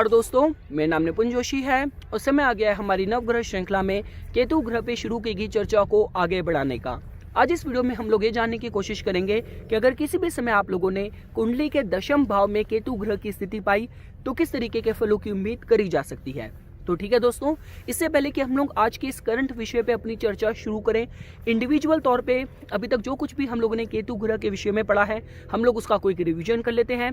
नमस्कार दोस्तों, मेरा नाम निपुन जोशी है और समय आ गया है हमारी नवग्रह श्रृंखला में केतु ग्रह पे शुरू की गई चर्चा को आगे बढ़ाने का। आज इस वीडियो में हम लोग ये जानने की कोशिश करेंगे कि अगर किसी भी समय आप लोगों ने कुंडली के दशम भाव में केतु ग्रह की स्थिति पाई तो किस तरीके के फलों की उम्मीद करी जा सकती है। तो ठीक है दोस्तों, इससे पहले कि हम लोग आज के इस करंट विषय पे अपनी चर्चा शुरू करें, इंडिविजुअल तौर पे अभी तक जो कुछ भी हम लोगों ने केतु ग्रह के विषय में पढ़ा है हम लोग उसका कोई रिवीजन कर लेते हैं।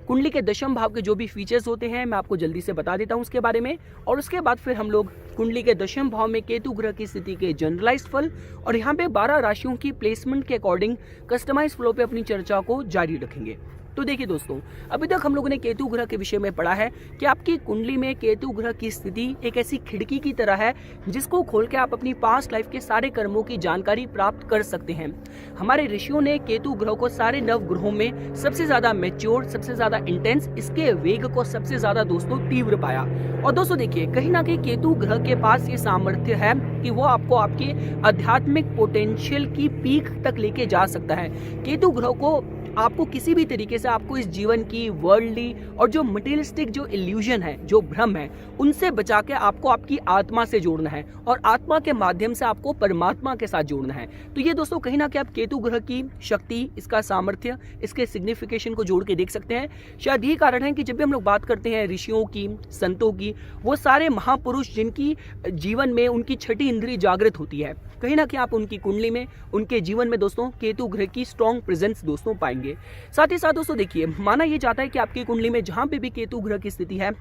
कुंडली के दशम भाव के जो भी फीचर्स होते हैं मैं आपको जल्दी से बता देता हूं उसके बारे में, और उसके बाद फिर हम लोग कुंडली के दशम भाव में केतु ग्रह की स्थिति के जनरलाइज्ड फल और यहाँ पे 12 राशियों की प्लेसमेंट के अकॉर्डिंग कस्टमाइज फलों पे अपनी चर्चा को जारी रखेंगे। तो देखिए दोस्तों, अभी तक हम लोगों ने केतु ग्रह के विषय में पढ़ा है कि आपकी कुंडली में केतु ग्रह की स्थिति एक ऐसी खिड़की की तरह है जिसको खोल के आप अपनी पास्ट लाइफ के सारे कर्मों की जानकारी प्राप्त कर सकते हैं। हमारे ऋषियों ने केतु ग्रह को सारे नव ग्रहों में सबसे ज्यादा मैच्योर, सबसे ज्यादा इंटेंस, इसके वेग को सबसे ज्यादा दोस्तों तीव्र पाया। और दोस्तों देखिए, कहीं ना कहीं केतु ग्रह के पास ये सामर्थ्य है कि वो आपको आपके आध्यात्मिक पोटेंशियल की पीक तक लेके जा सकता है। केतु ग्रह को आपको किसी भी तरीके से आपको इस जीवन की वर्ल्डली और जो मटेरियलिस्टिक जो इल्यूजन है, जो भ्रम है, उनसे बचा के आपको आपकी आत्मा से जोड़ना है और आत्मा के माध्यम से आपको परमात्मा के साथ जोड़ना है। तो ये दोस्तों कहीं ना कहीं आप केतु ग्रह की शक्ति, इसका सामर्थ्य, इसके सिग्निफिकेशन को जोड़ के देख सकते हैं। शायद यही कारण है कि जब भी हम लोग बात करते हैं ऋषियों की, संतों की, वो सारे महापुरुष जिनकी जीवन में उनकी छठी इंद्रिय जागृत होती है, कहीं ना कहीं आप उनकी कुंडली में, उनके जीवन में दोस्तों केतु ग्रह की स्ट्रॉन्ग प्रेजेंस दोस्तों पाएंगे। साथ ही साथ दोस्तों देखिए, माना ये जाता है कि आपकी कुंडली में जहां पे भी केतु ग्रह की स्थिति है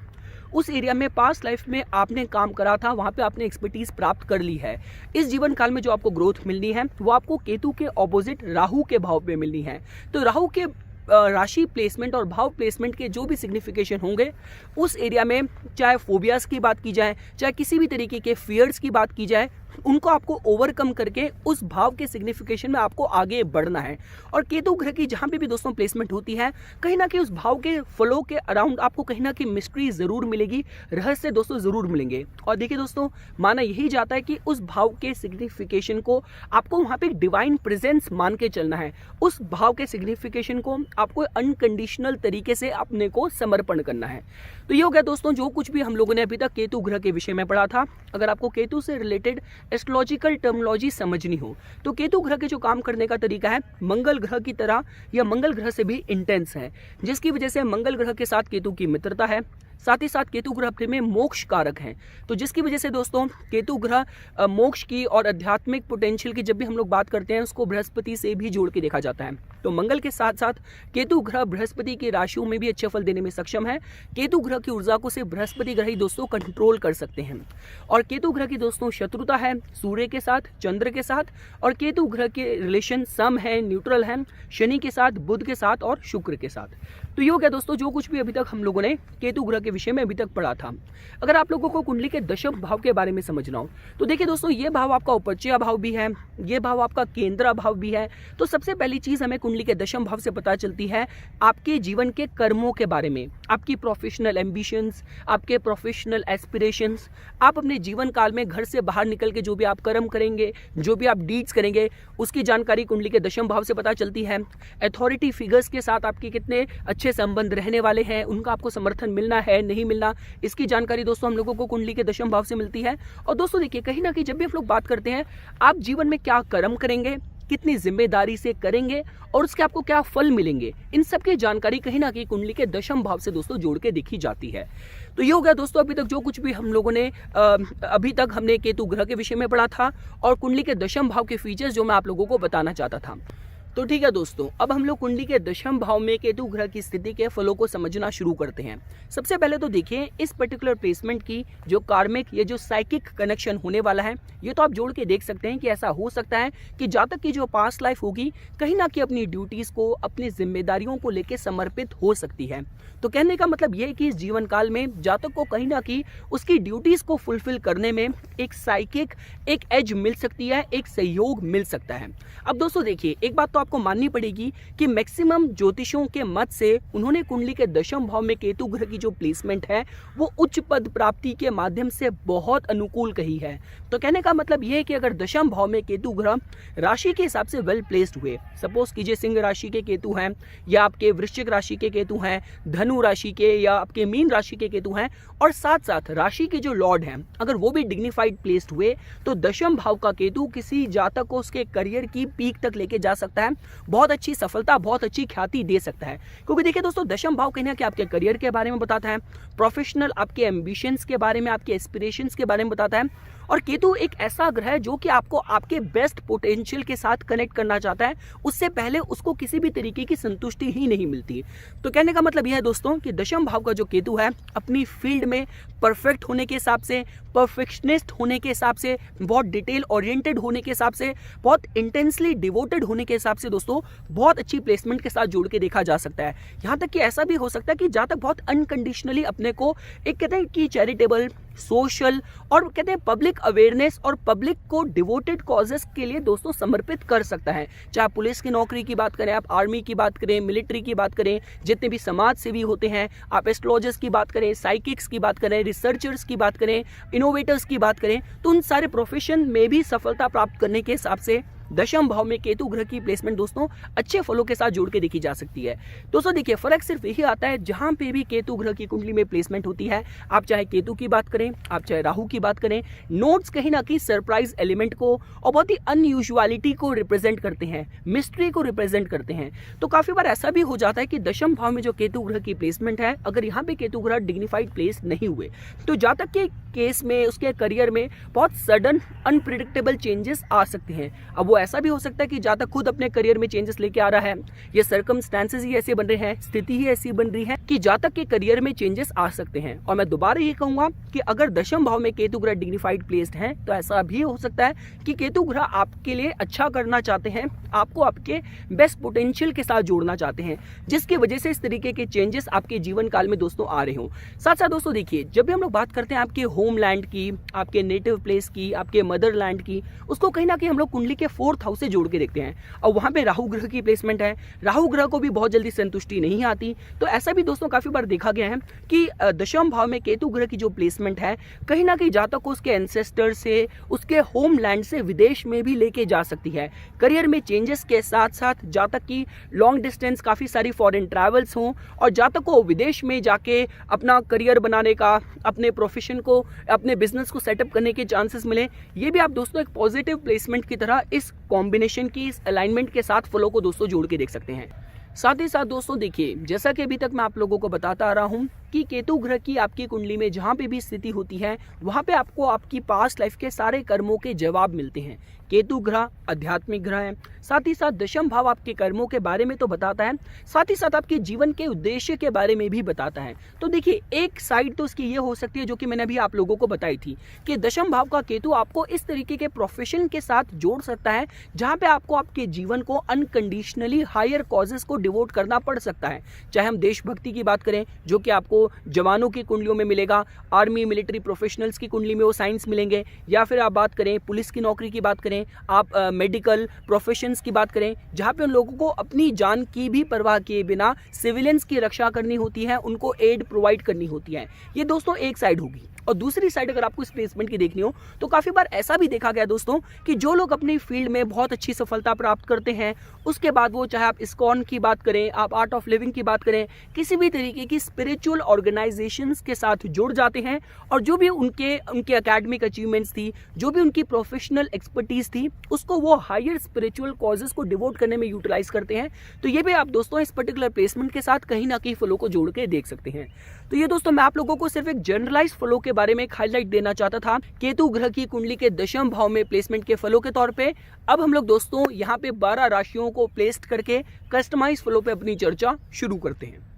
उस एरिया में पास्ट लाइफ में आपने काम करा था, वहां पे आपने एक्सपर्टीज प्राप्त कर ली है। इस जीवन काल में जो आपको ग्रोथ मिलनी है वो आपको केतु के ऑपोजिट राहु के भाव पे मिलनी है। तो राहु के राशि प्लेसमेंट और भाव प्लेसमेंट के जो भी सिग्निफिकेशन होंगे उस एरिया में, चाहे फोबियाज की बात की जाए, चाहे किसी भी तरीके के फियर्स की बात की जाए, उनको आपको ओवरकम करके उस भाव के सिग्निफिकेशन में आपको आगे बढ़ना है। और केतु ग्रह की जहां पे भी दोस्तों प्लेसमेंट होती है, कहीं ना कहीं उस भाव के फलों के अराउंड आपको कहीं ना कहीं मिस्ट्री जरूर मिलेगी, रहस्य दोस्तों जरूर मिलेंगे। और देखिए दोस्तों, माना यही जाता है कि उस भाव के सिग्निफिकेशन को आपको वहां पे डिवाइन प्रेजेंस मान के चलना है। उस भाव के सिग्निफिकेशन को आपको अनकंडीशनल तरीके से अपने को समर्पण करना है। तो ये हो गया दोस्तों जो कुछ भी हम लोगों ने अभी तक केतु ग्रह के विषय में पढ़ा था। अगर आपको केतु से रिलेटेड एस्ट्रोलॉजिकल टर्मिनोलॉजी समझनी हो तो केतु ग्रह के जो काम करने का तरीका है मंगल ग्रह की तरह या मंगल ग्रह से भी इंटेंस है, जिसकी वजह से मंगल ग्रह के साथ केतु की मित्रता है। साथ ही साथ केतु ग्रह अपने में मोक्ष कारक है, तो जिसकी वजह से दोस्तों केतु ग्रह मोक्ष की और आध्यात्मिक पोटेंशियल की जब भी हम लोग बात करते हैं उसको बृहस्पति से भी जोड़ के देखा जाता है। तो मंगल के साथ साथ केतु ग्रह बृहस्पति की राशियों में भी अच्छे फल देने में सक्षम है। केतु ग्रह की ऊर्जा को सिर्फ बृहस्पति ग्रह ही दोस्तों कंट्रोल कर सकते हैं। और केतु ग्रह की दोस्तों शत्रुता है सूर्य के साथ, चंद्र के साथ, और केतु ग्रह के रिलेशन सम है, न्यूट्रल है, शनि के साथ, बुध के साथ और शुक्र के साथ। तो ये हो गया दोस्तों जो कुछ भी अभी तक हम लोगों ने केतु ग्रह के विषय में अभी तक पढ़ा था। अगर आप लोगों को कुंडली के दशम भाव के बारे में समझना हो तो देखिए दोस्तों, ये भाव आपका उपचय भाव भी है, ये भाव आपका केंद्र भाव भी है। तो सबसे पहली चीज हमें कुंडली के दशम भाव से पता चलती है आपके जीवन के कर्मों के बारे में, आपकी प्रोफेशनल एम्बिशंस, आपके प्रोफेशनल एस्पिरेशंस। आप अपने जीवन काल में घर से बाहर निकल के जो भी आप कर्म करेंगे, जो भी आप डीड्स करेंगे, उसकी जानकारी कुंडली के दशम भाव से पता चलती है। अथॉरिटी फिगर्स के साथ आपके कितने अच्छे संबंध रहने वाले हैं, उनका आपको समर्थन मिलना है नहीं मिलना, इसकी जानकारी दोस्तों हम लोगों को कुंडली के दशम भाव से मिलती है। और दोस्तों देखिए, कहीं ना कहीं जब भी हम लोग बात करते हैं आप जीवन में क्या कर्म करेंगे, कितनी जिम्मेदारी से करेंगे और उसके आपको क्या फल मिलेंगे, इन सब की जानकारी कहीं ना कहीं कुंडली के दशम भाव से दोस्तों जोड़ के देखी जाती है। तो ये हो गया दोस्तों अभी तक जो कुछ भी हम लोगों ने अभी तक हमने केतु ग्रह के विषय में पढ़ा था और कुंडली के दशम भाव के फीचर्स जो मैं आप लोगों को बताना चाहता था। तो ठीक है दोस्तों, अब हम लोग कुंडली के दशम भाव में केतु ग्रह की स्थिति के फलों को समझना शुरू करते हैं। सबसे पहले तो देखिए, इस पर्टिकुलर प्लेसमेंट की जो कार्मिक, ये जो साइकिक कनेक्शन होने वाला है, ये तो आप जोड़ के देख सकते हैं कि ऐसा हो सकता है कि जातक की जो पास्ट लाइफ होगी कहीं ना कहीं अपनी ड्यूटीज को, अपनी जिम्मेदारियों को लेकर समर्पित हो सकती है। तो कहने का मतलब यह है कि इस जीवन काल में जातक को कहीं ना कहीं उसकी ड्यूटीज को फुलफिल करने में एक साइकिक, एक एज मिल सकती है, एक सहयोग मिल सकता है। अब दोस्तों देखिए, एक बात तो आपको माननी पड़ेगी कि मैक्सिमम ज्योतिषों के मत से उन्होंने कुंडली के दशम भाव में केतु ग्रह की जो प्लेसमेंट है वो उच्च पद प्राप्ति के माध्यम से बहुत अनुकूल कही है। तो कहने का मतलब यह है कि अगर दशम भाव में केतु ग्रह राशि के हिसाब से वेल प्लेस्ड हुए, सपोज कीजिए सिंह राशि के केतु हैं या आपके वृश्चिक राशि के केतु हैं, धनु राशि के या आपके मीन राशि के केतु हैं, और साथ साथ राशि के जो लॉर्ड हैं अगर वो भी डिग्निफाइड प्लेस्ड हुए, तो दशम भाव का केतु किसी जातक को उसके करियर की पीक तक लेके जा सकता है, बहुत अच्छी सफलता, बहुत अच्छी ख्याति दे सकता है। क्योंकि देखिए दोस्तों, दशम भाव कहीं ना कहीं आपके करियर के बारे में बताता है, प्रोफेशनल आपके एम्बिशंस के बारे में, आपके एस्पिरेशंस के बारे में बताता है। और केतु एक ऐसा ग्रह है जो कि आपको आपके बेस्ट पोटेंशियल के साथ कनेक्ट करना चाहता है, उससे पहले उसको किसी भी तरीके की संतुष्टि ही नहीं मिलती। तो कहने का मतलब यह है दोस्तों कि दशम भाव का जो केतु है अपनी फील्ड में परफेक्ट होने के हिसाब से, परफेक्शनिस्ट होने के हिसाब से, बहुत डिटेल ओरिएंटेड होने के हिसाब से, बहुत इंटेंसली डिवोटेड होने के हिसाब से दोस्तों बहुत अच्छी प्लेसमेंट के साथ जोड़ के देखा जा सकता है। यहाँ तक कि ऐसा भी हो सकता है कि जहाँ तक बहुत अनकंडीशनली अपने को एक कहते हैं कि चैरिटेबल, सोशल और कहते हैं पब्लिक अवेयरनेस और पब्लिक को डिवोटेड कॉजेस के लिए दोस्तों समर्पित कर सकता है। चाहे आप पुलिस की नौकरी की बात करें, आप आर्मी की बात करें, मिलिट्री की बात करें, जितने भी समाज सेवी होते हैं, आप एस्ट्रोलॉजर्स की बात करें, साइकिक्स की बात करें, रिसर्चर्स की बात करें, इनोवेटर्स की बात करें, तो उन सारे प्रोफेशन में भी सफलता प्राप्त करने के हिसाब से दशम भाव में केतु ग्रह की प्लेसमेंट दोस्तों अच्छे फलों के साथ जोड़ के देखी जा सकती है। दोस्तों देखिए, फर्क सिर्फ यही आता है जहां पे भी केतु ग्रह की कुंडली में प्लेसमेंट होती है, आप चाहे केतु की बात करें, आप चाहे राहु की बात करें, नोट्स कहीं ना कहीं सरप्राइज एलिमेंट को और बहुत ही अनयूजुअलिटी को रिप्रेजेंट करते हैं, मिस्ट्री को रिप्रेजेंट करते हैं। तो काफी बार ऐसा भी हो जाता है कि दशम भाव में जो केतु ग्रह की प्लेसमेंट है, अगर यहाँ पे केतु ग्रह डिग्निफाइड प्लेस नहीं हुए, तो जातक के केस में, उसके करियर में बहुत सडन अनप्रिडिक्टेबल चेंजेस आ सकते हैं। अब वो ऐसा भी हो सकता है कि जातक खुद अपने करियर में चेंजेस लेके आ रहा है, ये सर्कमस्टेंसेस ही ऐसे बन रहे हैं, स्थिति ही ऐसी बन रही है कि जातक के करियर में चेंजेस आ सकते हैं। और मैं दोबारा ये कहूंगा कि अगर दशम भाव में केतु ग्रह डिग्निफाइड प्लेस्ड है, तो ऐसा भी हो सकता है कि केतु ग्रह आपके लिए अच्छा करना चाहते हैं, आपको आपके बेस्ट पोटेंशियल के साथ जोड़ना चाहते हैं, जिसकी वजह से इस तरीके के चेंजेस आपके जीवन काल में दोस्तों आ रहे हो। साथ साथ दोस्तों देखिए, जब भी हम लोग बात करते हैं आपके होमलैंड की, आपके नेटिव प्लेस की, आपके मदरलैंड की, उसको कहीं ना कहीं हम लोग कुंडली के 4th हाउस से जोड़ के देखते हैं। और वहां पे राहु ग्रह की प्लेसमेंट है, राहु ग्रह को भी बहुत जल्दी संतुष्टि नहीं आती। तो ऐसा भी दोस्तों काफी बार देखा गया है कि दशम भाव में केतु ग्रह की जो प्लेसमेंट है कहीं ना कहीं जातक को उसके एंसेस्टर से, उसके होमलैंड से विदेश में भी लेके जा सकती है। करियर में चेंजेस के साथ साथ जातक की लॉन्ग डिस्टेंस काफी सारी फॉरेन ट्रैवल्स हों और जातक को विदेश में जाके अपना करियर बनाने का, अपने प्रोफेशन को, अपने बिजनेस को सेटअप करने के चांसेस मिले। ये भी आप दोस्तों एक पॉजिटिव प्लेसमेंट की तरह इस कॉम्बिनेशन की, इस अलाइनमेंट के साथ फलों को दोस्तों जोड़ के देख सकते हैं। साथ ही साथ दोस्तों देखिए, जैसा कि अभी तक मैं आप लोगों को बताता आ रहा हूं कि केतु ग्रह की आपकी कुंडली में जहां पे भी स्थिति होती है, वहां पे आपको आपकी पास्ट लाइफ के सारे कर्मों के जवाब मिलते हैं। केतु ग्रह आध्यात्मिक ग्रह है, साथ ही साथ दशम भाव आपके कर्मों के बारे में तो बताता है, साथ ही साथ आपके जीवन के उद्देश्य के बारे में भी बताता है। तो देखिए, एक साइड तो उसकी ये हो सकती है जो कि मैंने अभी आप लोगों को बताई थी कि दशम भाव का केतु आपको इस तरीके के प्रोफेशन के साथ जोड़ सकता है जहां पे आपको आपके जीवन को अनकंडीशनली हायर कॉजेस को डिवोट करना पड़ सकता है। चाहे हम देशभक्ति की बात करें, जो कि आपको जवानों की कुंडलियों में मिलेगा, आर्मी मिलिट्री प्रोफेशनल्स की कुंडली में वो साइंस मिलेंगे, या फिर आप बात करें पुलिस की नौकरी की बात करें, आप मेडिकल प्रोफेशंस की बात करें, जहां पे उन लोगों को अपनी जान की भी परवाह किए बिना सिविलियंस की रक्षा करनी होती है, उनको एड प्रोवाइड करनी होती है। ये दोस्तों एक साइड होगी। और दूसरी साइड अगर आपको इस प्लेसमेंट की देखनी हो तो काफी बार ऐसा भी देखा गया दोस्तों कि जो लोग अपनी फील्ड में बहुत अच्छी सफलता प्राप्त करते हैं, उसके बाद वो चाहे आप इस्कॉन की बात करें, आप आर्ट ऑफ लिविंग की बात करें, किसी भी तरीके की स्पिरिचुअल ऑर्गेनाइजेशंस के साथ जुड़ जाते हैं और जो भी उनके एकेडमिक अचीवमेंट्स थी, जो भी उनकी प्रोफेशनल एक्सपर्टीज थी, उसको वो हायर स्पिरिचुअल कॉजेस को डिवोट करने में यूटिलाइज करते हैं। तो ये भी आप दोस्तों इस पर्टिकुलर प्लेसमेंट के साथ कहीं ना कहीं फलों को जोड़ के देख सकते हैं। तो ये दोस्तों मैं आप लोगों को सिर्फ एक जनरलाइज फलों के बारे में एक हाईलाइट देना चाहता था केतु ग्रह की कुंडली के दशम भाव में प्लेसमेंट के फलों के तौर पे। अब हम लोग दोस्तों यहाँ पे 12 राशियों को प्लेस्ड करके कस्टमाइज फलों पे अपनी चर्चा शुरू करते हैं।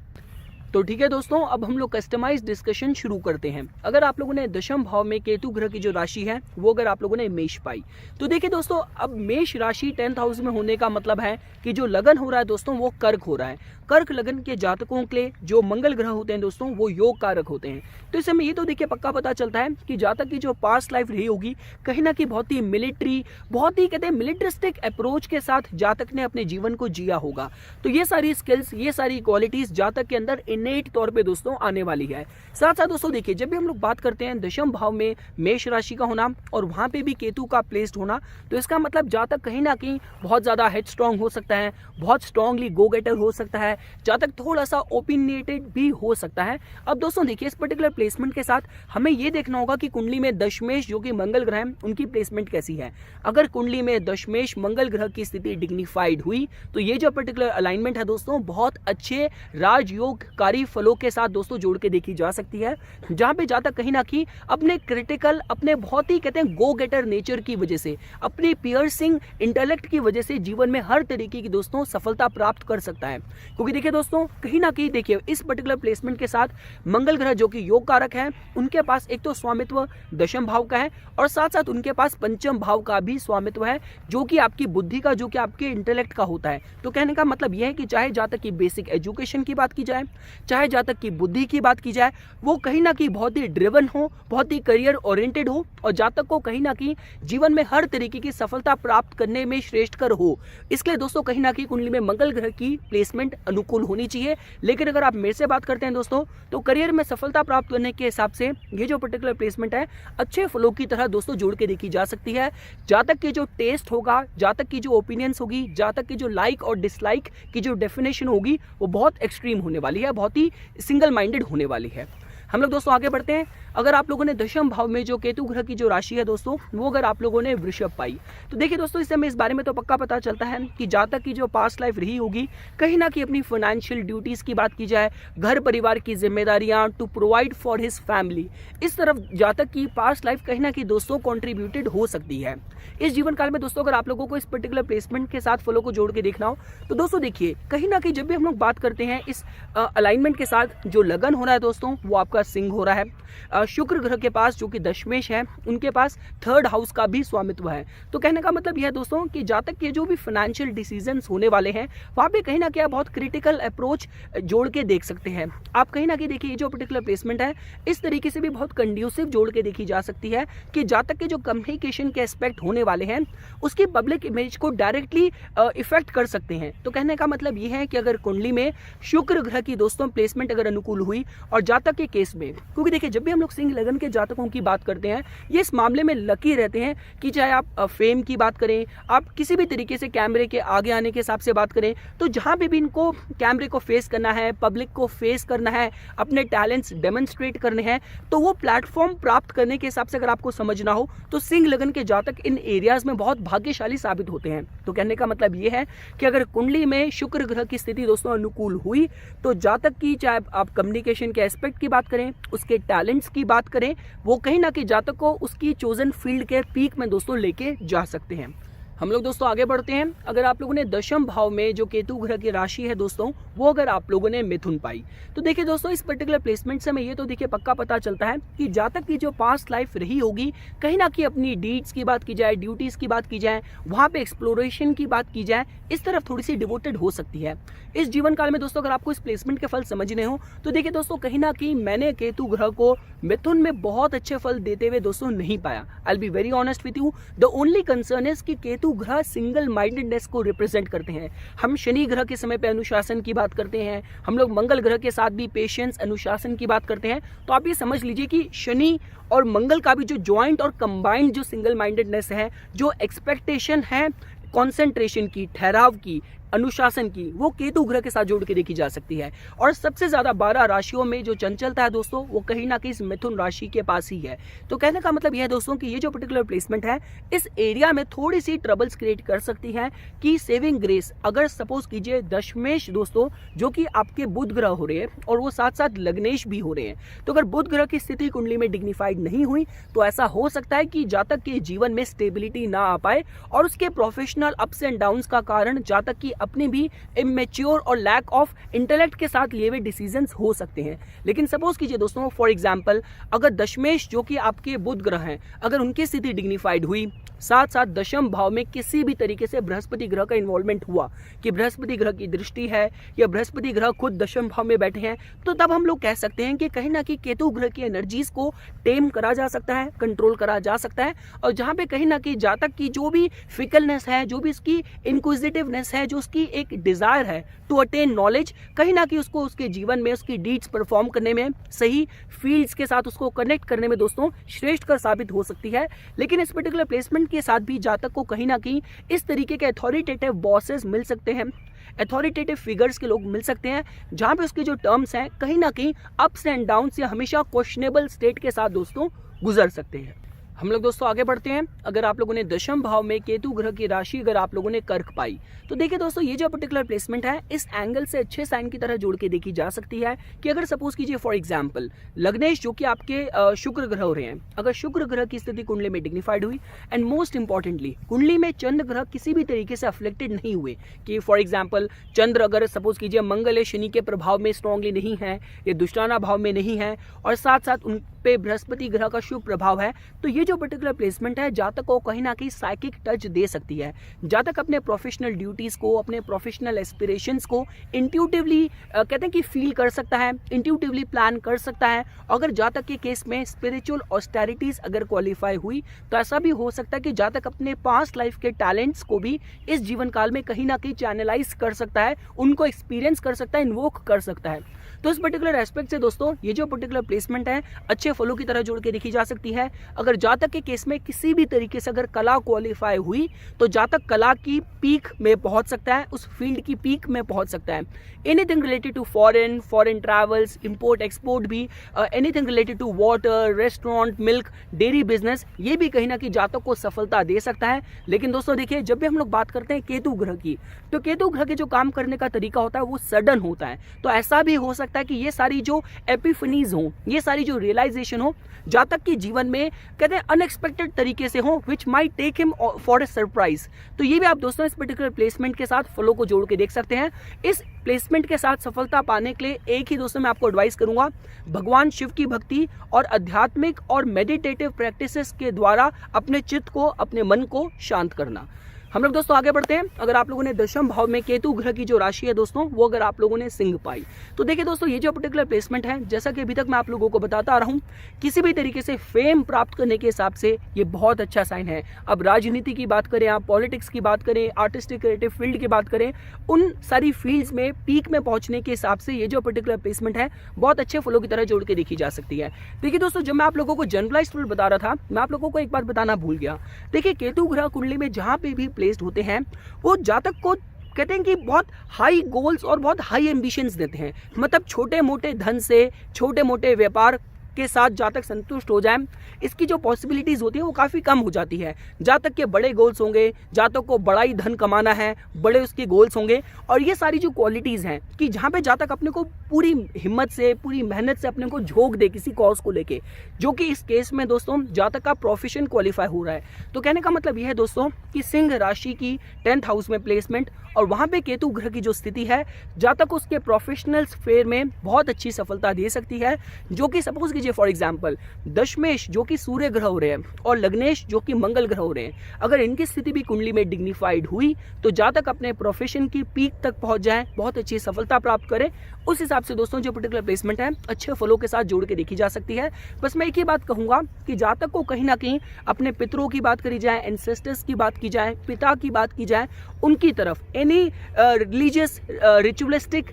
तो ठीक है दोस्तों, अब हम लोग कस्टमाइज डिस्कशन शुरू करते हैं। अगर आप लोगों ने दशम भाव में केतु ग्रह की जो राशि है वो अगर आप लोगों ने मेष पाई, तो देखिए दोस्तों, अब मेष राशि 10th हाउस में होने का मतलब है कि जो लगन हो रहा है दोस्तों वो कर्क हो रहा है। कर्क लगन के जातकों के लिए जो मंगल ग्रह होते हैं दोस्तों वो योग कारक होते हैं। तो इस समय ये तो देखिए पक्का पता चलता है कि जातक की जो पास्ट लाइफ रही होगी कहीं ना कहीं बहुत ही मिलिट्री, बहुत ही कहते हैं मिलिट्रिस्टिक अप्रोच के साथ जातक ने अपने जीवन को जिया होगा। तो ये सारी स्किल्स, ये सारी क्वालिटीज जातक के अंदर इनेट तौर पे दोस्तों आने वाली है। साथ साथ दोस्तों देखिए जब भी हम लोग बात करते हैं दशम भाव में मेष राशि का होना और वहां पे भी केतु का प्लेस्ड होना, तो इसका मतलब जातक कहीं ना कहीं बहुत ज्यादा हेड स्ट्रांग हो सकता है, बहुत स्ट्रांगली गो गेटर हो सकता है, जातक थोड़ा सा ओपिनियटेड भी हो सकता है। अब दोस्तों देखिए इस पर्टिकुलर प्लेसमेंट के साथ हमें यह देखना होगा कि कुंडली में दशमेश जो कि मंगल ग्रह है उनकी प्लेसमेंट कैसी है। अगर कुंडली में दशमेश मंगल ग्रह की स्थिति डिग्निफाइड हुई तो ये जो पर्टिकुलर अलाइनमेंट है दोस्तों बहुत अच्छे राजयोगकारी फलों के साथ दोस्तों जोड़ के देखी जा सकती है, जहां पे जातक कहीं ना कहीं अपने क्रिटिकल, अपने बहुत ही कहते हैं गो गेटर नेचर की वजह से, अपनी पियर्सिंग इंटेलेक्ट की वजह से जीवन में हर तरीके की दोस्तों सफलता प्राप्त कर सकता है। क्योंकि देखिए दोस्तों कहीं ना कहीं देखिए इस पर्टिकुलर प्लेसमेंट के साथ मंगल ग्रह जो कि योग कारक है उनके पास एक तो स्वामित्व दशम भाव का है और साथ साथ उनके पास पंचम भाव का भी स्वामित्व है जो कि आपकी बुद्धि का, जो कि आपके इंटेलेक्ट का होता है। तो कहने का मतलब यह है कि चाहे जातक की बेसिक एजुकेशन की बात की जाए, चाहे जातक की बुद्धि की बात की जाए, वो कहीं ना कहीं बहुत ही ड्रिवन हो, बहुत ही करियर ओरिएंटेड हो और जातक को कहीं ना कहीं जीवन में हर तरीके की सफलता प्राप्त करने में श्रेष्ठकर हो। इसलिए दोस्तों कहीं ना कहीं कुंडली में मंगल ग्रह की प्लेसमेंट अनुकूल होनी चाहिए। लेकिन अगर आप मेरे से बात करते हैं दोस्तों तो करियर में सफलता प्राप्त करने के हिसाब से ये जो पर्टिकुलर प्लेसमेंट है अच्छे फलों की तरह दोस्तों जोड़ के देखी जा सकती है। जातक के जो टेस्ट होगा, जातक की जो ओपिनियंस होगी, जातक की जो लाइक और डिसलाइक की जो डेफिनेशन होगी वो बहुत एक्सट्रीम होने वाली है, बहुत ही सिंगल माइंडेड होने वाली है। हम लोग दोस्तों आगे बढ़ते हैं। अगर आप लोगों ने दशम भाव में जो केतु ग्रह की जो राशि है दोस्तों वो अगर आप लोगों ने वृषभ पाई तो देखिए दोस्तों इस समय इस बारे में तो पक्का पता चलता है कि जातक की जो पास्ट लाइफ रही होगी कहीं ना कहीं अपनी फाइनेंशियल ड्यूटीज की बात की जाए, घर परिवार की जिम्मेदारियां to provide for his family, इस तरफ जातक की पास्ट लाइफ कहीं ना कहीं दोस्तों कॉन्ट्रीब्यूटेड हो सकती है। इस जीवन काल में दोस्तों अगर आप लोगों को इस पर्टिकुलर प्लेसमेंट के साथ फॉलो को जोड़ के देखना हो तो दोस्तों देखिए कहीं ना कहीं जब भी हम लोग बात करते हैं इस अलाइनमेंट के साथ जो लगन हो रहा है दोस्तों वो आपका सिंह हो रहा है। शुक्र ग्रह के पास जो कि दशमेश है उनके पास थर्ड हाउस का भी स्वामित्व है। तो कहने का मतलब यह है दोस्तों कि जातक के जो भी फाइनेंशियल डिसीजंस होने वाले हैं वहां पे कहीं ना कहीं बहुत क्रिटिकल अप्रोच जोड़ के देख सकते हैं। आप कहीं ना कहीं देखिए ये जो पर्टिकुलर प्लेसमेंट है इस तरीके से भी बहुत कंड्यूसिव जोड़ के देखी जा सकती है कि जातक के जो कम्युनिकेशन के एस्पेक्ट होने वाले हैं उसकी पब्लिक इमेज को डायरेक्टली इफेक्ट कर सकते हैं। तो कहने का मतलब यह है कि अगर कुंडली में शुक्र ग्रह की दोस्तों प्लेसमेंट अगर अनुकूल हुई और जातक के केस में, क्योंकि देखिए जब भी हम लोग सिंह लगन के जातकों की बात करते हैं ये इस मामले में लकी रहते हैं कि चाहे आप फेम की बात करें, आप किसी भी तरीके से कैमरे के आगे आने के हिसाब से बात करें, तो जहां पे भी इनको कैमरे को फेस करना है, पब्लिक को फेस करना है, अपने टैलेंट्स डेमोन्स्ट्रेट करने हैं, तो वो प्लेटफॉर्म प्राप्त करने के हिसाब से अगर आपको समझना हो तो सिंह लगन के जातक इन एरियाज में बहुत भाग्यशाली साबित होते हैं। तो कहने का मतलब ये है कि अगर कुंडली में शुक्र ग्रह की स्थिति दोस्तों अनुकूल हुई तो जातक की, चाहे आप कम्युनिकेशन के एस्पेक्ट की बात करें, उसके टैलेंट्स की बात करें, वो कहीं ना कहीं जातक को उसकी चोजन फील्ड के पीक में दोस्तों लेके जा सकते हैं। हम लोग दोस्तों आगे बढ़ते हैं। अगर आप लोगों ने दशम भाव में जो केतु ग्रह की राशि है दोस्तों वो अगर आप लोगों ने मिथुन पाई तो देखिए दोस्तों इस पर्टिकुलर प्लेसमेंट से हमें ये तो देखिए पक्का पता चलता है कि जातक की जो पास्ट लाइफ रही होगी कहीं ना कहीं अपनी डीड्स की बात की जाए, ड्यूटीज की बात की जाए, वहां पे एक्सप्लोरेशन की बात की जाए, इस तरफ थोड़ी सी डिवोटेड हो सकती है। इस जीवन काल में दोस्तों अगर आपको इस प्लेसमेंट के फल समझने हो तो देखिए दोस्तों कहीं ना कहीं मैंने केतु ग्रह को मिथुन में बहुत अच्छे फल देते हुए दोस्तों नहीं पाया। I will be very honest with you, the only concern is कि केतु ग्रह सिंगल माइंडेडनेस को रिप्रेजेंट करते हैं। हम शनि ग्रह के समय पे अनुशासन की बात करते हैं, हम लोग मंगल ग्रह के साथ भी पेशेंस अनुशासन की बात करते हैं। तो आप ये समझ लीजिए कि शनि और मंगल का भी जो ज्वाइंट और कंबाइंड जो सिंगल माइंडेडनेस है, जो एक्सपेक्टेशन है कॉन्सेंट्रेशन की, ठहराव की, अनुशासन की, वो केतु ग्रह के साथ जोड़ के देखी जा सकती है। और सबसे ज्यादा 12 राशियों में जो चंचलता है दोस्तों वो कहीं ना कहीं इस मिथुन राशि के पास ही है। तो कहने का मतलब यह है दोस्तों कि ये जो पर्टिकुलर प्लेसमेंट है इस एरिया में थोड़ी सी ट्रबल्स क्रिएट कर सकती है कि सेविंग ग्रेस, अगर सपोज कीजिए दशमेश दोस्तों जो कि आपके बुध ग्रह हो रहे हैं और वो साथ साथ लग्नेश भी हो रहे हैं, तो अगर बुध ग्रह की स्थिति कुंडली में डिग्निफाइड नहीं हुई तो ऐसा हो सकता है कि जातक के जीवन में स्टेबिलिटी ना आ पाए और उसके प्रोफेशनल अप्स एंड डाउन्स का कारण जातक की अपने भी इमेच्योर और लैक ऑफ इंटेलेक्ट के साथ लिए हुए डिसीजंस हो सकते हैं। लेकिन सपोज कीजिए दोस्तों, फॉर एग्जांपल अगर दशमेश जो कि आपके बुध ग्रह हैं, अगर उनकी स्थिति डिग्निफाइड हुई, साथ साथ दशम भाव में किसी भी तरीके से बृहस्पति ग्रह का इन्वॉल्वमेंट हुआ कि बृहस्पति ग्रह की दृष्टि है या बृहस्पति ग्रह खुद दशम भाव में बैठे हैं, तो तब हम लोग कह सकते हैं कि कहीं ना कहीं केतु ग्रह की एनर्जीज को टेम करा जा सकता है, कंट्रोल करा जा सकता है। और जहाँ पे कहीं ना कहीं जातक की जो भी फिकलनेस है, जो भी उसकी इंक्विजिटिवनेस है, जो उसकी एक डिजायर है टू अटेन नॉलेज, कहीं ना कहीं उसको उसके जीवन में उसकी डीड्स परफॉर्म करने में, सही फील्ड्स के साथ उसको कनेक्ट करने में दोस्तों श्रेष्ठ कर साबित हो सकती है। लेकिन इस पर्टिकुलर प्लेसमेंट के साथ भी जातक को कहीं ना कहीं इस तरीके के अथॉरिटेटिव बॉसेस मिल सकते हैं, अथॉरिटेटिव फिगर्स के लोग मिल सकते हैं, जहां पे उसके जो टर्म्स हैं कहीं ना कहीं अप्स एंड डाउन्स या हमेशा क्वेश्चनेबल स्टेट के साथ दोस्तों गुजर सकते हैं। हम लोग दोस्तों आगे बढ़ते हैं। अगर आप लोगों ने दशम भाव में केतु ग्रह की राशि अगर आप लोगों ने कर्क पाई, तो देखिए दोस्तों ये जो पर्टिकुलर प्लेसमेंट है इस एंगल से अच्छे साइन की तरह जोड़ के देखी जा सकती है कि अगर सपोज कीजिए फॉर एग्जांपल लग्नेश जो कि आपके शुक्र ग्रह हो रहे हैं, अगर शुक्र ग्रह की स्थिति कुंडली में डिग्निफाइड हुई एंड मोस्ट इंपॉर्टेंटली कुंडली में चंद्र ग्रह किसी भी तरीके से अफ्लेक्टेड नहीं हुए कि फॉर एग्जाम्पल चंद्र अगर सपोज कीजिए मंगल या शनि के प्रभाव में स्ट्रांगली नहीं है, ये दुष्टाना भाव में नहीं है और साथ साथ उन पे बृहस्पति ग्रह का शुभ प्रभाव है, तो ये जो पर्टिकुलर प्लेसमेंट है जातक को कहीं ना कहीं साइकिक टच दे सकती है। जातक अपने प्रोफेशनल ड्यूटीज को, अपने प्रोफेशनल एस्पिरेशंस को इंट्यूटिवली कहते हैं कि फील कर सकता है, इंट्यूटिवली प्लान कर सकता है। अगर जातक के केस में स्पिरिचुअल ऑस्टेरिटीज अगर क्वालिफाई हुई तो ऐसा भी हो सकता है कि जातक अपने पास्ट लाइफ के टैलेंट्स को भी इस जीवन काल में कहीं ना कहीं चैनलाइज कर सकता है, उनको एक्सपीरियंस कर सकता है, इन्वोक कर सकता है। तो इस पर्टिकुलर एस्पेक्ट से दोस्तों ये जो पर्टिकुलर प्लेसमेंट है अच्छे फलों की तरह जोड़ के देखी जा सकती है। अगर जातक के केस में किसी भी तरीके से अगर कला क्वालिफाई हुई तो जातक कला की पीक में पहुंच सकता है, उस फील्ड की पीक में पहुंच सकता है। Anything related to foreign travels, import export भी, anything related to water, restaurant, milk, dairy business, ये भी कहीं ना कहीं जातक को सफलता दे सकता है। लेकिन दोस्तों देखिए जब भी हम लोग बात करते हैं केतु ग्रह की, तो केतु ग्रह के जो काम करने का तरीका होता है वो सडन होता है। तो ऐसा भी हो सकता है कि ये सारी जो एपिफनीज हो, ये सारी जो रियलाइजेशन हो जातक के जीवन में कहते हैं अनएक्सपेक्टेड तरीके से हो, which might take him for a surprise. तो ये भी आप दोस्तों इस पर्टिकुलर प्लेसमेंट के साथ फलों को जोड़ के देख सकते हैं। इस प्लेसमेंट के साथ सफलता पाने के लिए एक ही दोस्तों मैं आपको एडवाइस करूंगा, भगवान शिव की भक्ति और आध्यात्मिक और मेडिटेटिव प्रैक्टिसेस के द्वारा अपने चित्त को, अपने मन को शांत करना। हम लोग दोस्तों आगे बढ़ते हैं। अगर आप लोगों ने दशम भाव में केतु ग्रह की जो राशि है दोस्तों वो अगर आप लोगों ने सिंह पाई, तो देखिए दोस्तों ये जो पर्टिकुलर प्लेसमेंट है जैसा कि अभी तक मैं आप लोगों को बताता आ रहा हूं, किसी भी तरीके से फेम प्राप्त करने के हिसाब से ये बहुत अच्छा साइन है। अब राजनीति की बात करें, आप पॉलिटिक्स की बात करें, आर्टिस्टिक क्रिएटिव फील्ड की बात करें, उन सारी फील्ड्स में पीक में पहुंचने के हिसाब से ये जो पर्टिकुलर प्लेसमेंट है बहुत अच्छे फलों की तरह जोड़ के देखी जा सकती है। देखिए दोस्तों जब मैं आप लोगों को जनरलाइज फील्ड बता रहा था, मैं आप लोगों को एक बात बताना भूल गया। देखिए केतु ग्रह कुंडली में जहां पे भी प्लेस्ड होते हैं वो जातक को कहते हैं कि बहुत हाई गोल्स और बहुत हाई एम्बिशंस देते हैं। मतलब छोटे मोटे धन से, छोटे मोटे व्यापार के साथ जातक संतुष्ट हो जाए, इसकी जो पॉसिबिलिटीज होती है वो काफ़ी कम हो जाती है। जातक के बड़े गोल्स होंगे, जातक को बड़ा ही धन कमाना है, बड़े उसके गोल्स होंगे, और ये सारी जो क्वालिटीज़ हैं कि जहाँ पे जातक अपने को पूरी हिम्मत से, पूरी मेहनत से अपने को झोंक दे किसी कॉज को लेके, जो कि इस केस में दोस्तों जातक का प्रोफेशन क्वालिफाई हो रहा है। तो कहने का मतलब यह है दोस्तों कि सिंह राशि की 10th हाउस में प्लेसमेंट और वहाँ पे केतु ग्रह की जो स्थिति है जातक उसके प्रोफेशनल स्फेयर में बहुत अच्छी सफलता दे सकती है। जो कि सपोज कीजिए फॉर एग्जांपल दशमेश जो कि सूर्य ग्रह हो रहे हैं और लग्नेश जो कि मंगल ग्रह हो रहे हैं, अगर इनकी स्थिति भी कुंडली में डिग्निफाइड हुई तो जातक अपने प्रोफेशन की पीक तक पहुंच जाए, बहुत अच्छी सफलता प्राप्त करे। उस हिसाब से दोस्तों जो पर्टिकुलर प्लेसमेंट है अच्छे फलों के साथ जोड़ के देखी जा सकती है। बस मैं एक ही बात कहूंगा कि जातक को कहीं ना कहीं अपने पितरों की बात करी जाए, एंसेस्टर्स की बात की जाए, पिता की बात की जाए, उनकी तरफ एनी रिलीजियस रिचुअलिस्टिक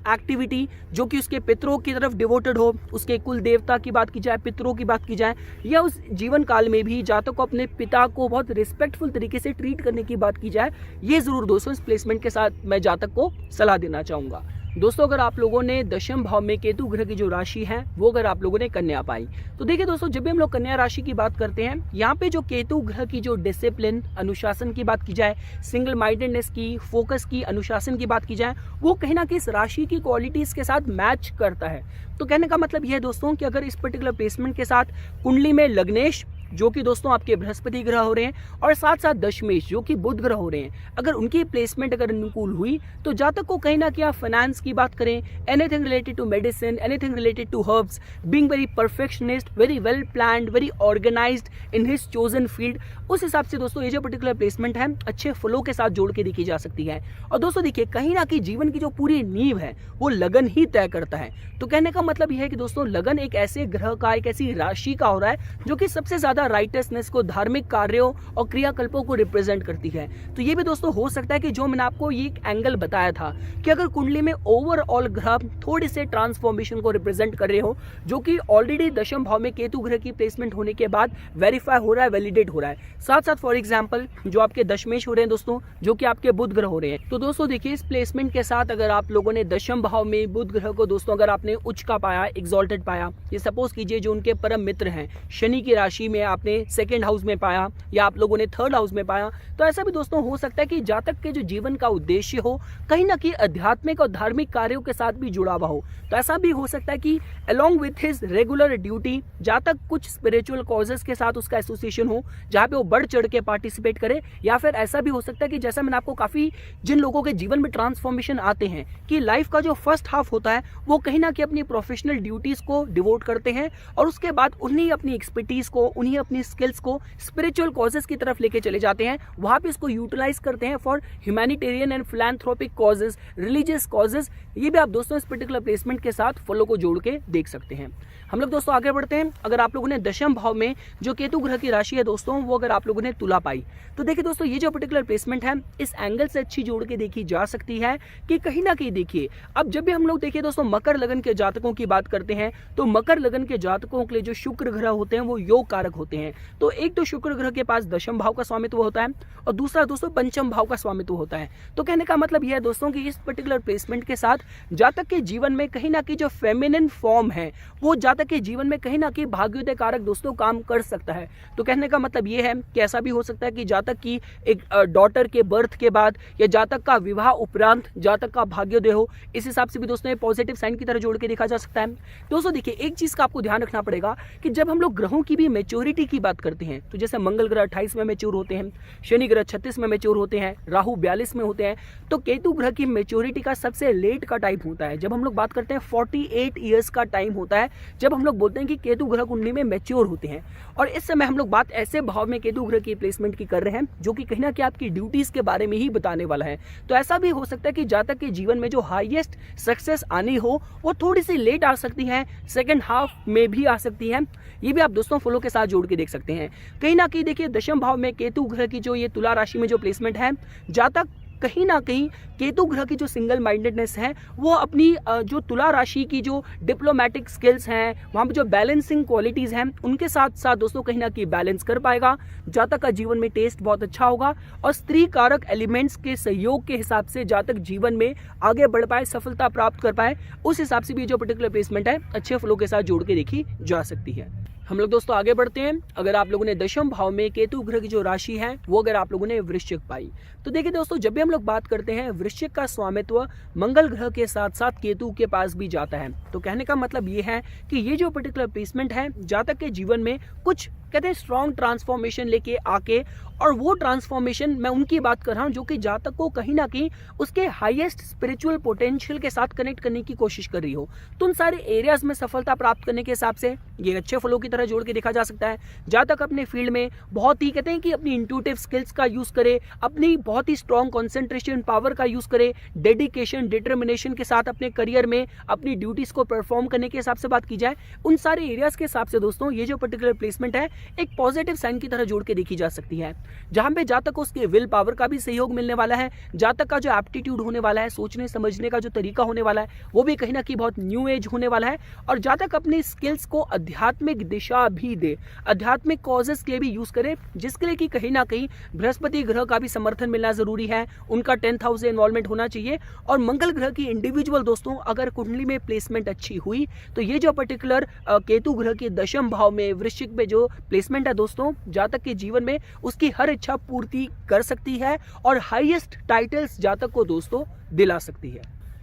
एक्टिविटी जो कि उसके पितरों की तरफ डिवोटेड हो, उसके कुल देवता की बात की जाए, पितरों की बात की जाए, या उस जीवन काल में भी जातक को अपने पिता को बहुत रिस्पेक्टफुल तरीके से ट्रीट करने की बात की जाए, ये जरूर दोस्तों इस प्लेसमेंट के साथ मैं जातक को सलाह देना चाहूंगा। दोस्तों अगर आप लोगों ने दशम भाव में केतु ग्रह की जो राशि है वो अगर आप लोगों ने कन्या पाई, तो देखिए दोस्तों जब भी हम लोग कन्या राशि की बात करते हैं, यहाँ पे जो केतु ग्रह की जो डिसिप्लिन, अनुशासन की बात की जाए, सिंगल माइंडेडनेस की, फोकस की, अनुशासन की बात की जाए, वो कहीं ना कहीं इस राशि की क्वालिटीज के साथ मैच करता है। तो कहने का मतलब यह है दोस्तों कि अगर इस पर्टिकुलर प्लेसमेंट के साथ कुंडली में लग्नेश जो कि दोस्तों आपके बृहस्पति ग्रह हो रहे हैं, और साथ साथ दशमेश जो कि बुध ग्रह हो रहे हैं, अगर उनकी प्लेसमेंट अगर अनुकूल हुई तो जातक को कहीं ना कहीं आप फाइनेंस की बात करें, anything related to medicine, anything related to herbs, being very perfectionist, very well planned, very organised in his chosen field, उस हिसाब से दोस्तों ये जो पर्टिकुलर प्लेसमेंट है अच्छे फलों के साथ जोड़ के देखी जा सकती है। और दोस्तों देखिए, कहीं ना कहीं जीवन की जो पूरी नींव है वो लगन ही तय करता है। तो कहने का मतलब यह है कि दोस्तों लगन एक ऐसे ग्रह का, एक ऐसी राशि का हो रहा है जो कि सबसे ज्यादा राइटसनेस को, धार्मिक कार्यों और क्रियाकल्पों को रिप्रेजेंट करती है। तो ये भी दोस्तों हो सकता है कि जो मैंने आपको ये एक एंगल बताया था कि अगर कुंडली में ओवरऑल ग्रह थोड़े से ट्रांसफॉर्मेशन को रिप्रेजेंट कर रहे हो, जो कि ऑलरेडी दशम भाव में केतु ग्रह की प्लेसमेंट होने के बाद वेरीफाई हो रहा है, वैलिडेट हो रहा है। साथ साथ फॉर एग्जांपल जो आपके दशमेश हो रहे हैं दोस्तों, जो कि आपके बुध ग्रह हो रहे हैं, तो दोस्तों देखिए इस प्लेसमेंट के साथ अगर आप लोगों ने दशम भाव में बुध ग्रह को दोस्तों अगर आपने उच्च का पाया, एक्सॉल्टेड पाया, ये सपोज कीजिए जो उनके परम मित्र हैं शनि की राशि में आपने सेकंड हाउस में पाया या आप लोगों ने थर्ड हाउस में पाया, तो ऐसा भी दोस्तों हो सकता है कि जातक के जो जीवन का उद्देश्य हो कहीं ना कहीं आध्यात्मिक और धार्मिक कार्यों के साथ भी जुड़ा हुआ हो। तो ऐसा भी हो सकता है कि along with his regular duty जातक कुछ स्पिरिचुअल कॉजेस के साथ उसका एसोसिएशन हो जहां पे वो बढ़ चढ़ के पार्टिसिपेट करे, या फिर ऐसा भी हो सकता है कि जैसा मैंने आपको काफी जिन लोगों के जीवन में ट्रांसफॉर्मेशन आते हैं कि लाइफ का जो फर्स्ट हाफ होता है वो कहीं ना कहीं अपनी प्रोफेशनल ड्यूटीज को डिवोट करते हैं और उसके बाद उन्हीं अपनी एक्सपर्टीज को, उन्हीं अपनी स्किल्स को स्पिरिचुअल कॉजेस की तरफ लेके चले जाते हैं, वहां पे इसको यूटिलाइज करते हैं for humanitarian and philanthropic causes, religious causes. ये भी आप दोस्तों इस पर्टिकुलर प्लेसमेंट के साथ फॉलो को जोड़ के देख सकते हैं। हम लोग दोस्तों आगे बढ़ते हैं। अगर आप लोगों ने दशम भाव में जो केतु ग्रह की राशि है दोस्तों, वो अगर आप लोगों ने तुला पाई, तो देखिए दोस्तों ये जो पर्टिकुलर प्लेसमेंट है इस एंगल से अच्छी जोड़ के देखी जा सकती है कि कहीं ना कहीं देखिए, अब जब भी हम लोग देखिए दोस्तों मकर लगन के जातकों की बात करते हैं, तो मकर लगन के जातकों के लिए जो शुक्र ग्रह होते हैं वो योग कारक होते हैं। तो एक तो शुक्र ग्रह के पास दशम भाव का स्वामित्व होता है और दूसरा दोस्तों पंचम भाव का स्वामित्व होता है। तो कहने का मतलब यह है दोस्तों कि इस पर्टिकुलर प्लेसमेंट के साथ जातक के जीवन में कहीं ना कहीं जो फेमिनिन फॉर्म है वो जातक के जीवन में कहीं ना कहीं भाग्योदय कारक दोस्तों काम कर सकता है। तो कहने का मतलब ये है कि ऐसा भी हो सकता है कि जातक की एक डॉटर के बर्थ के बाद या जातक का विवाह उपरांत जातक का भाग्योदय हो, इस हिसाब से भी दोस्तों ये पॉजिटिव साइन की तरह जोड़ के देखा जा सकता है। दोस्तों देखिए एक चीज का आपको ध्यान रखना पड़ेगा कि जब हम लोग ग्रहों की भी मैच्योरिटी की बात करते हैं, तो जैसे मंगल ग्रह 28 में मैच्योर होते हैं, शनि ग्रह 36 में मैच्योर होते हैं, राहु 42 में होते हैं, तो केतु ग्रह की मैच्योरिटी का सबसे लेट का टाइम होता है। जब हम लोग बात करते हैं 48 ईयर्स का टाइम होता है जब हम लोग बोलते हैं कि केतु ग्रह कुंडली में मैच्योर होते हैं। और इस समय हम लोग बात ऐसे भाव में केतु ग्रह की प्लेसमेंट की कर रहे हैं जो कि कहीं ना कहीं आपकी ड्यूटीज के बारे में ही बताने वाला है। तो ऐसा भी हो सकता है कि जातक के जीवन में जो हाईएस्ट सक्सेस आनी हो वो थोड़ी सी लेट आ सकती है, सेकंड हाफ में भी आ सकती है। ये भी आप दोस्तों फॉलो के साथ जोड़ के देख सकते हैं। कहीं ना कहीं देखिए दशम भाव में केतु ग्रह की जो ये तुला राशि में जो प्लेसमेंट है, जातक कहीं ना कहीं केतु ग्रह की जो सिंगल माइंडेडनेस है वो अपनी जो तुला राशि की जो डिप्लोमेटिक स्किल्स हैं, वहाँ पे जो बैलेंसिंग क्वालिटीज़ हैं, उनके साथ साथ दोस्तों कहीं ना कहीं बैलेंस कर पाएगा। जातक का जीवन में टेस्ट बहुत अच्छा होगा और स्त्री कारक एलिमेंट्स के सहयोग के हिसाब से जातक जीवन में आगे बढ़ पाए, सफलता प्राप्त कर पाए, उस हिसाब से भी जो पर्टिकुलर प्लेसमेंट है अच्छे फ्लो के साथ जोड़ के देखी जा सकती है। हम लोग दोस्तों आगे बढ़ते हैं। अगर आप लोगों ने दशम भाव में केतु ग्रह की जो राशि है वो अगर आप लोगों ने वृश्चिक पाई, तो देखिए दोस्तों जब भी हम लोग बात करते हैं वृश्चिक का स्वामित्व मंगल ग्रह के साथ साथ केतु के पास भी जाता है। तो कहने का मतलब ये है कि ये जो पर्टिकुलर प्लेसमेंट है जातक के जीवन में कुछ कहते हैं स्ट्रॉन्ग ट्रांसफॉर्मेशन लेके आके, और वो ट्रांसफॉर्मेशन मैं उनकी बात कर रहा हूँ जो कि जातक को कहीं ना कहीं उसके हाईएस्ट स्पिरिचुअल पोटेंशियल के साथ कनेक्ट करने की कोशिश कर रही हो। तो उन सारे एरियाज में सफलता प्राप्त करने के हिसाब से ये अच्छे फलों की तरह जोड़ के देखा जा सकता है। जातक अपने फील्ड में बहुत ही कहते हैं कि अपनी इंट्यूटिव स्किल्स का यूज करे, अपनी बहुत ही स्ट्रॉन्ग कॉन्सेंट्रेशन पावर का यूज करे, डेडिकेशन डिटर्मिनेशन के साथ अपने करियर में अपनी ड्यूटीज को परफॉर्म करने के हिसाब से बात की जाए, उन सारे एरियाज के हिसाब से दोस्तों ये जो पर्टिकुलर प्लेसमेंट है एक पॉजिटिव साइन की तरह जोड़ के देखी जा सकती है, जहां पे जातक को उसके विल पावर का भी सहयोग मिलने वाला है, जातक का जो एप्टीट्यूड होने वाला है, सोचने समझने का जो तरीका होने वाला है वो भी कहीं ना कहीं बहुत न्यू एज होने वाला है, और जातक अपनी स्किल्स को आध्यात्मिक दिशा भी दे, आध्यात्मिक कॉजेस के लिए भी यूज करे, जिसके लिए कि कहीं ना कहीं बृहस्पति ग्रह का भी समर्थन मिलना जरूरी है, उनका 10th हाउस से इन्वॉल्वमेंट होना चाहिए। और मंगल ग्रह की इंडिविजुअल दोस्तों अगर कुंडली में प्लेसमेंट अच्छी हुई तो ये जो पर्टिकुलर केतु ग्रह के दशम भाव में वृश्चिक में जो प्लेसमेंट है दोस्तों जातक के जीवन में उसकी हर इच्छा पूर्ति कर सकती है और हाईएस्ट टाइटल्स जातक को दोस्तों दिला सकती है।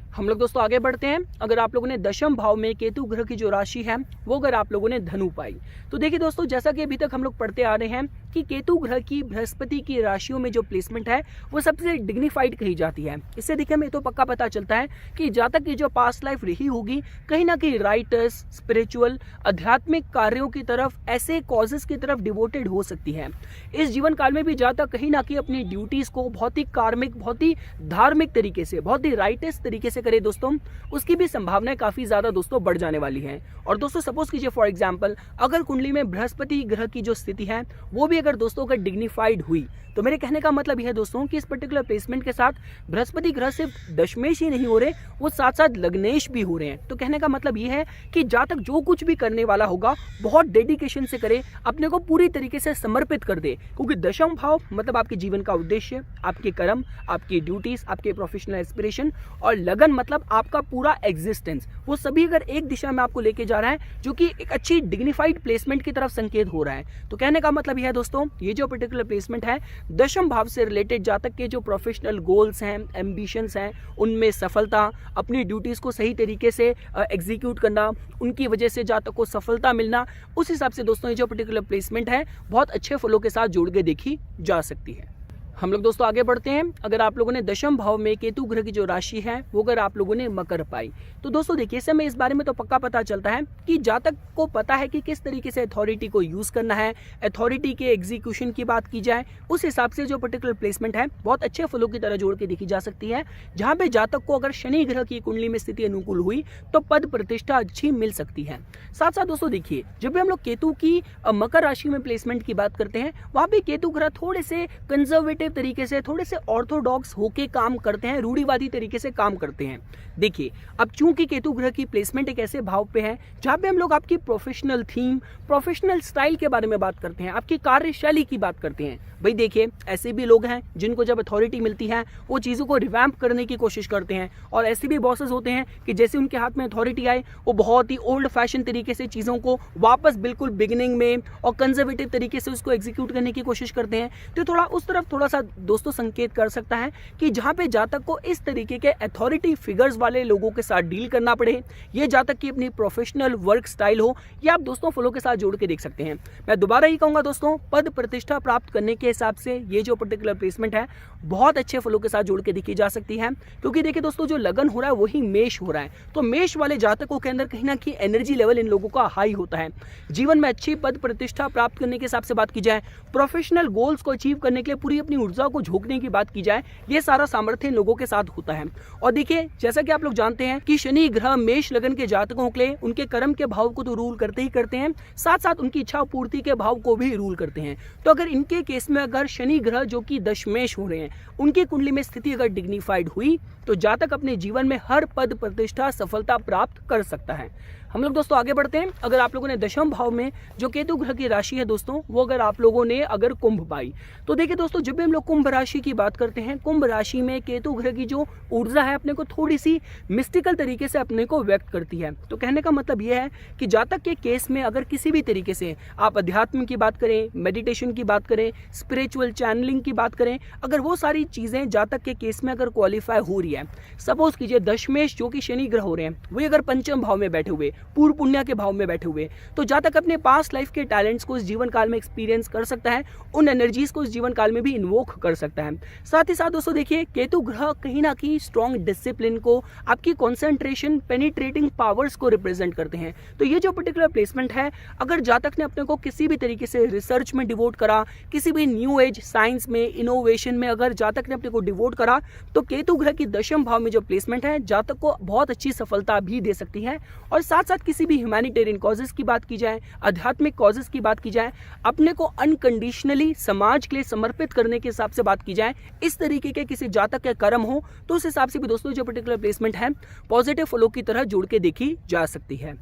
हम लोग दोस्तों आगे बढ़ते हैं। अगर आप लोगों ने दशम भाव में केतु ग्रह की जो राशि है वो अगर आप लोगों ने धनु पाई, तो देखिए दोस्तों, जैसा कि अभी तक हम लोग पढ़ते आ रहे हैं कि केतु ग्रह की बृहस्पति की राशियों में जो प्लेसमेंट है वो सबसे डिग्निफाइड कही जाती है। इससे देखिए हमें तो पक्का पता चलता है कि जातक की जो पास्ट लाइफ रही होगी कहीं ना कहीं राइटर्स, स्पिरिचुअल, आध्यात्मिक कार्यों की तरफ, ऐसे कॉजेस की तरफ डिवोटेड हो सकती है। इस जीवन काल में भी जातक कहीं ना कहीं अपनी ड्यूटीज को बहुत ही कार्मिक, बहुत ही धार्मिक तरीके से, बहुत ही राइटस तरीके से करे दोस्तों, उसकी भी संभावनाएं काफी ज्यादा दोस्तों बढ़ जाने वाली है। और दोस्तों सपोज कीजिए फॉर एग्जांपल, अगर कुंडली में बृहस्पति ग्रह की जो स्थिति है वो भी अगर दोस्तों का डिग्निफाइड हुई, तो मेरे कहने का मतलब यह है दोस्तों कि इस पर्टिकुलर प्लेसमेंट के साथ बृहस्पति ग्रह सिर्फ दशमेश ही नहीं हो रहे, वो साथ साथ लग्नेश भी हो रहे हैं। तो कहने का मतलब यह है कि जातक जो कुछ भी करने वाला होगा बहुत डेडिकेशन से करे, अपने को पूरी तरीके से समर्पित कर दे, क्योंकि दशम भाव मतलब आपके जीवन का उद्देश्य, आपके कर्म, आपकी ड्यूटीज, आपके प्रोफेशनल एस्पिरेशन, और लगन मतलब आपका पूरा एग्जिस्टेंस, वो सभी अगर एक दिशा में आपको लेके जा रहा है, जो कि एक अच्छी डिग्निफाइड प्लेसमेंट की तरफ संकेत हो रहा है। तो कहने का मतलब यह है दोस्तों, ये जो पर्टिकुलर प्लेसमेंट है दशम भाव से रिलेटेड जातक के जो प्रोफेशनल गोल्स हैं, एम्बिशंस हैं, उनमें सफलता, अपनी ड्यूटीज को सही तरीके से एग्जीक्यूट करना, उनकी वजह से जातक को सफलता मिलना, उस हिसाब से दोस्तों ये जो पर्टिकुलर प्लेसमेंट है बहुत अच्छे फलों के साथ जोड़ के देखी जा सकती है। हम लोग दोस्तों आगे बढ़ते हैं। अगर आप लोगों ने दशम भाव में केतु ग्रह की जो राशि है वो अगर आप लोगों ने मकर पाई, तो दोस्तों देखिए इससे हमें इस बारे में तो पक्का पता चलता है कि जातक को पता है कि किस तरीके से अथॉरिटी को यूज करना है, अथॉरिटी के एग्जीक्यूशन की बात की जाए, उस हिसाब से जो पर्टिकुलर प्लेसमेंट है बहुत अच्छे फलों की तरह जोड़ के देखी जा सकती है। जहां पे जातक को अगर शनि ग्रह की कुंडली में स्थिति अनुकूल हुई तो पद प्रतिष्ठा अच्छी मिल सकती है। साथ साथ दोस्तों देखिए, जब भी हम लोग केतु की मकर राशि में प्लेसमेंट की बात करते हैं, वहां पे केतु ग्रह थोड़े से कंजर्वेटिव तरीके से, थोड़े से ऑर्थोडॉक्स होके काम करते हैं, रूढ़िवादी तरीके से काम करते हैं। देखिए अब चूंकि केतु ग्रह की प्लेसमेंट एक ऐसे भाव पे है जहां पे हम लोग आपकी प्रोफेशनल थीम, प्रोफेशनल स्टाइल के बारे में बात करते हैं, आपकी कार्यशैली की बात करते हैं। भाई देखिए ऐसे भी लोग हैं जिनको जब अथॉरिटी मिलती है वो चीज़ों को रिवैम्प करने की कोशिश करते हैं, और ऐसे भी बॉसेस होते हैं कि जैसे उनके हाथ में अथॉरिटी आए वो बहुत ही ओल्ड फैशन तरीके से चीज़ों को वापस बिल्कुल बिगिनिंग में और कंजर्वेटिव तरीके से उसको एग्जीक्यूट करने की कोशिश करते हैं। तो थोड़ा उस तरफ थोड़ा सा दोस्तों संकेत कर सकता है कि जहाँ पे जातक को इस तरीके के अथॉरिटी फिगर्स वाले लोगों के साथ डील करना पड़े, ये जातक की अपनी प्रोफेशनल वर्क स्टाइल हो, ये आप दोस्तों फलों के साथ जोड़ के देख सकते हैं। मैं दोबारा ही कहूँगा दोस्तों, पद प्रतिष्ठा प्राप्त करने के हिसाब से ये जो पर्टिकुलर प्लेसमेंट है बहुत अच्छे फलों के साथ जोड़ के देखी जा सकती है, क्योंकि देखिए दोस्तों जो लगन हो रहा है वही मेष हो रहा है। तो मेष वाले जातकों के अंदर कहीं ना कहीं एनर्जी लेवल इन लोगों का हाई होता है। जीवन में अच्छी पद प्रतिष्ठा प्राप्त करने के हिसाब से बात की जाए, प्रोफेशनल गोल्स को अचीव करने के लिए पूरी अपनी ऊर्जा को झोंकने की बात की जाए, ये सारा सामर्थ्य इन लोगों के साथ होता है। और देखिए जैसा कि आप लोग जानते हैं कि शनि ग्रह मेष लगन के जातकों के लिए उनके कर्म के भाव को तो रूल करते ही करते हैं, साथ साथ उनकी इच्छा पूर्ति के भाव को भी रूल करते हैं। तो अगर इनके केस में अगर शनि ग्रह जो कि दशमेश हो रहे हैं, उनकी कुंडली में स्थिति अगर डिग्निफाइड हुई तो जातक अपने जीवन में हर पद प्रतिष्ठा सफलता प्राप्त कर सकता है। हम लोग दोस्तों आगे बढ़ते हैं। अगर आप लोगों ने दशम भाव में जो केतु ग्रह की राशि है दोस्तों, वो अगर आप लोगों ने अगर कुंभ पाई, तो देखिए दोस्तों जब भी हम लोग कुंभ राशि की बात करते हैं, कुंभ राशि में केतु ग्रह की जो ऊर्जा है अपने को थोड़ी सी मिस्टिकल तरीके से अपने को व्यक्त करती है। तो कहने का मतलब यह है कि जातक के केस में अगर किसी भी तरीके से आप अध्यात्म की बात करें, मेडिटेशन की बात करें, स्पिरिचुअल चैनलिंग की बात करें, अगर वो सारी चीजें जातक के केस में अगर क्वालिफाई हो रही है, सपोज कीजिए दशमेश जो कि शनि ग्रह हो रहे हैं वो अगर पंचम भाव में बैठे हुए, पूर्व पुण्य के भाव में बैठे हुए, तो जातक अपने पास्ट लाइफ के टैलेंट्स को इस जीवन काल में एक्सपीरियंस कर सकता है, उन एनर्जीज को इस जीवन काल में भी इन्वोक कर सकता है। साथ ही साथ दोस्तों देखिए केतु ग्रह कहीं ना कहीं स्ट्रॉन्ग डिसिप्लिन को, आपकी कॉन्सेंट्रेशन, पेनिट्रेटिंग पावर्स को रिप्रेजेंट करते हैं। तो ये जो पर्टिकुलर प्लेसमेंट है, अगर जातक ने अपने को किसी भी तरीके से रिसर्च में डिवोट करा, किसी भी न्यू एज साइंस में, इनोवेशन में अगर जातक ने अपने को डिवोट करा, तो केतु ग्रह की दशम भाव में जो प्लेसमेंट है जातक को बहुत अच्छी सफलता भी दे सकती है। और साथ साथ किसी भी ह्यूमैनिटेरियन कॉजेस की बात की जाए, आध्यात्मिक कॉजेस की बात की जाए, अपने को अनकंडीशनली समाज के लिए समर्पित करने के हिसाब से बात की जाए, इस तरीके के किसी जातक के कर्म हो, तो उस हिसाब से भी दोस्तों जो पर्टिकुलर प्लेसमेंट है पॉजिटिव फलों की तरह जोड़ के देखी जा सकती है।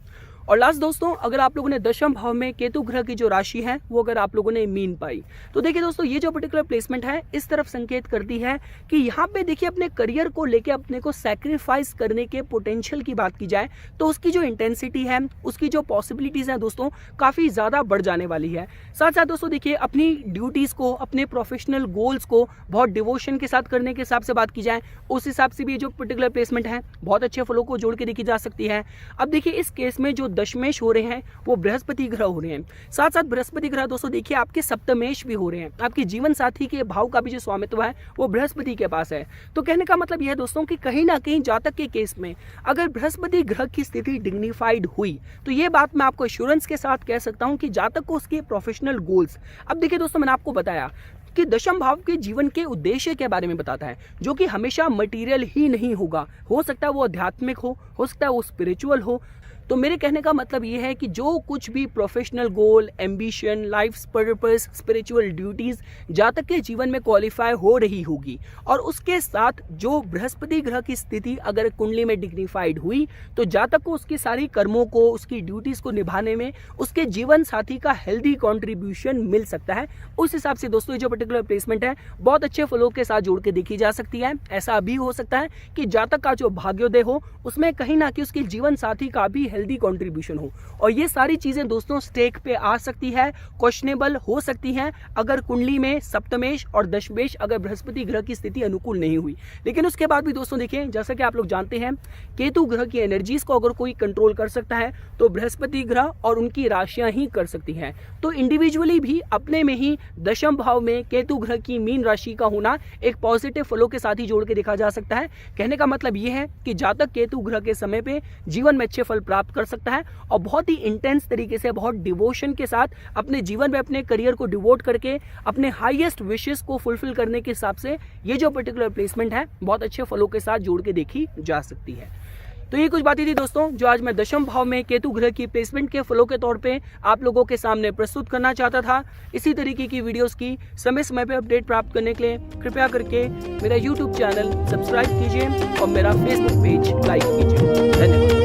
और लास्ट दोस्तों, अगर आप लोगों ने दशम भाव में केतु ग्रह की जो राशि है वो अगर आप लोगों ने मीन पाई, तो देखिए दोस्तों ये जो पर्टिकुलर प्लेसमेंट है इस तरफ संकेत करती है कि यहाँ पे देखिए अपने करियर को लेके अपने को सैक्रिफाइस करने के पोटेंशियल की बात की जाए तो उसकी जो इंटेंसिटी है, उसकी जो पॉसिबिलिटीज है दोस्तों, काफी ज्यादा बढ़ जाने वाली है। साथ साथ दोस्तों देखिए अपनी ड्यूटीज को, अपने प्रोफेशनल गोल्स को बहुत डिवोशन के साथ करने के हिसाब से बात की जाए, उस हिसाब से भी जो पर्टिकुलर प्लेसमेंट है बहुत अच्छे फलों को जोड़ के देखी जा सकती है। अब देखिए इस केस में जो दशमेश हो रहे हैं वो बृहस्पति ग्रह हो रहे हैं। साथ साथ बृहस्पति ग्रह दोस्तों देखिए आपके सप्तमेश भी हो रहे हैं। आपके जीवन साथी के भाव का भी जो स्वामित्व है वो बृहस्पति के पास है। तो कहने का मतलब यह है दोस्तों कि कहीं ना कहीं जातक के केस में अगर बृहस्पति ग्रह की स्थिति डिग्निफाइड हुई तो ये बात मैं आपको एश्योरेंस के साथ कह सकता हूं कि जातक को उसके प्रोफेशनल गोल्स, अब देखिए दोस्तों मैंने आपको बताया कि दशम भाव के जीवन के उद्देश्य के बारे में बताता है, जो कि हमेशा मटेरियल ही नहीं होगा। हो सकता है वो आध्यात्मिक हो सकता है वो स्पिरिचुअल हो। तो मेरे कहने का मतलब ये है कि जो कुछ भी professional goal, ambition, life purpose, spiritual duties जातक के जीवन में क्वालिफाई हो रही होगी और उसके साथ जो बृहस्पति ग्रह की स्थिति अगर कुंडली में डिग्निफाइड हुई तो जातक को उसकी सारी कर्मों को, उसकी ड्यूटीज को निभाने में उसके जीवन साथी का हेल्दी कॉन्ट्रीब्यूशन मिल सकता है। उस हिसाब से दोस्तों जो पर्टिकुलर प्लेसमेंट है बहुत अच्छे फलों के साथ जोड़ के देखी जा सकती है। ऐसा भी हो सकता है कि जातक का जो भाग्योदय हो उसमें कहीं ना कहीं उसके जीवन साथी का भी हेल्दी कंट्रीब्यूशन हो, और ये सारी चीजें दोस्तों स्टेक पे आ सकती है, क्वेश्चनेबल हो सकती हैं अगर कुंडली में सप्तमेश और दशमेश अगर बृहस्पति ग्रह की स्थिति अनुकूल नहीं हुई। लेकिन उसके बाद भी दोस्तों देखिए जैसा कि आप लोग जानते हैं केतु ग्रह की एनर्जीज को अगर कोई कंट्रोल कर सकता है तो बृहस्पति ग्रह और उनकी राशियां ही कर सकती हैं। तो इंडिविजुअली भी अपने में ही दशम भाव में केतु ग्रह की मीन राशि का होना एक पॉजिटिव फलों के साथ ही जोड़ के देखा जा सकता है। कहने का मतलब यह है कि जातक केतु ग्रह के समय पे जीवन में अच्छे फल प्राप्त कर सकता है और बहुत ही इंटेंस तरीके से, बहुत डिवोशन के साथ अपने जीवन में अपने करियर को डिवोट करके अपने हाईएस्ट विशेस को फुलफिल करने के हिसाब से ये जो पर्टिकुलर प्लेसमेंट है बहुत अच्छे फलों के साथ जोड़ के देखी जा सकती है। तो ये कुछ बातें थी दोस्तों जो आज मैं दशम भाव में केतु ग्रह की प्लेसमेंट के फलों के तौर पे आप लोगों के सामने प्रस्तुत करना चाहता था। इसी तरीके की वीडियोस की समय समय पे अपडेट प्राप्त करने के लिए कृपया करके मेरा YouTube चैनल सब्सक्राइब कीजिए और मेरा Facebook पेज लाइक कीजिए। धन्यवाद।